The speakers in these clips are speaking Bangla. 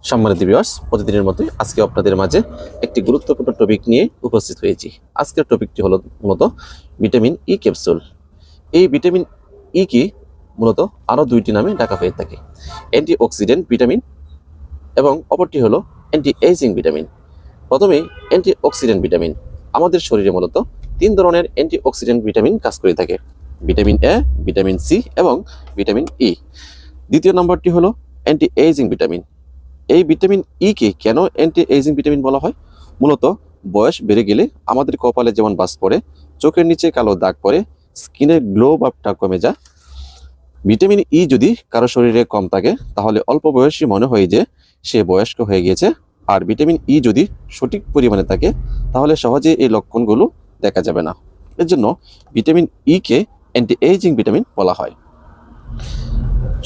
সম্মানিত ভিউয়ার্স, প্রতিদিনের মতোই আজকে আপনাদের মাঝে একটি গুরুত্বপূর্ণ টপিক নিয়ে উপস্থিত হয়েছি। আজকের টপিকটি হলো মূলত ভিটামিন ই ক্যাপসুল। এই ভিটামিন ই কি মূলত আরও দুইটি নামে ডাকা হয়ে থাকে, অ্যান্টিঅক্সিডেন্ট ভিটামিন এবং অপরটি হলো অ্যান্টি এজিং ভিটামিন। প্রথমে অ্যান্টিঅক্সিডেন্ট ভিটামিন। আমাদের শরীরে মূলত তিন ধরনের অ্যান্টিঅক্সিডেন্ট ভিটামিন কাজ করে থাকে, ভিটামিন এ, ভিটামিন সি এবং ভিটামিন ই। দ্বিতীয় নম্বরটি হলো অ্যান্টি এজিং ভিটামিন। এই ভিটামিন ই কে কেন অ্যান্টি এজিং ভিটামিন বলা হয়? মূলত বয়স বেড়ে গেলে আমাদের কপালে যেমন ভাঁজ পড়ে, চোখের নিচে কালো দাগ পড়ে, স্কিনের গ্লো ভাবটা কমে যায়। ভিটামিন ই যদি কারো শরীরে কম থাকে তাহলে অল্প বয়সী মনে হয় যে সে বয়স্ক হয়ে গিয়েছে। আর ভিটামিন ই যদি সঠিক পরিমাণে থাকে তাহলে সহজে এই লক্ষণগুলো দেখা যাবে না। এর জন্য ভিটামিন ই কে অ্যান্টি এজিং ভিটামিন বলা হয়।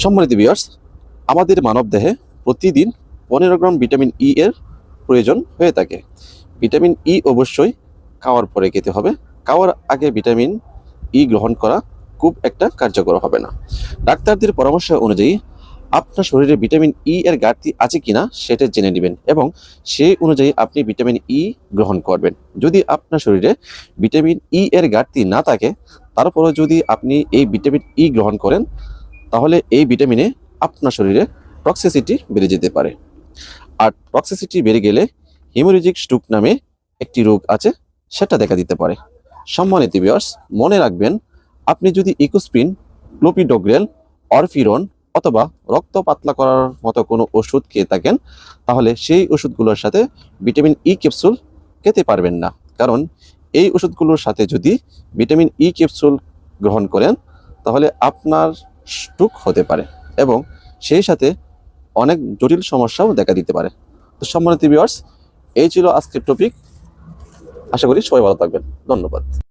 সম্মানিত ভিউয়ার্স, আমাদের মানবদেহে প্রতিদিন 15 গ্রাম ভিটামিন ই এর প্রয়োজন হয়ে থাকে। ভিটামিন ই অবশ্যই খাওয়ার পরে খেতে হবে। খাওয়ার আগে ভিটামিন ই গ্রহণ করা খুব একটা কার্যকর হবে না। ডাক্তারদের পরামর্শ অনুযায়ী আপনার শরীরে ভিটামিন ই এর ঘাটতি আছে কিনা সেটা জেনে নেবেন এবং সেই অনুযায়ী আপনি ভিটামিন ই গ্রহণ করবেন। যদি আপনার শরীরে ভিটামিন ই এর ঘাটতি না থাকে, তারপরে যদি আপনি এই ভিটামিন ই গ্রহণ করেন তাহলে এই ভিটামিনে আপনার শরীরে টক্সিসিটি বেড়ে যেতে পারে। আর টক্সিসিটি বেড়ে গেলে হিমোরেজিক স্ট্রোক নামে একটি রোগ আছে, সেটা দেখা দিতে পারে। সম্মানিত ভিউয়ার্স, মনে রাখবেন, আপনি যদি ইকোস্পিন, ক্লোপিডোগ্রেল, অরফিরন অথবা রক্ত পাতলা করার মতো কোনো ওষুধ খেয়ে থাকেন তাহলে সেই ওষুধগুলোর সাথে ভিটামিন ই ক্যাপসুল খেতে পারবেন না। কারণ এই ওষুধগুলোর সাথে যদি ভিটামিন ই ক্যাপসুল গ্রহণ করেন তাহলে আপনার স্ট্রোক হতে পারে এবং সেই সাথে অনেক জটিল সমস্যাও দেখা দিতে পারে। তো সম্মানিত ভিউয়ার্স, এই ছিল আজকের টপিক। আশা করি সবাই ভালো থাকবেন। ধন্যবাদ।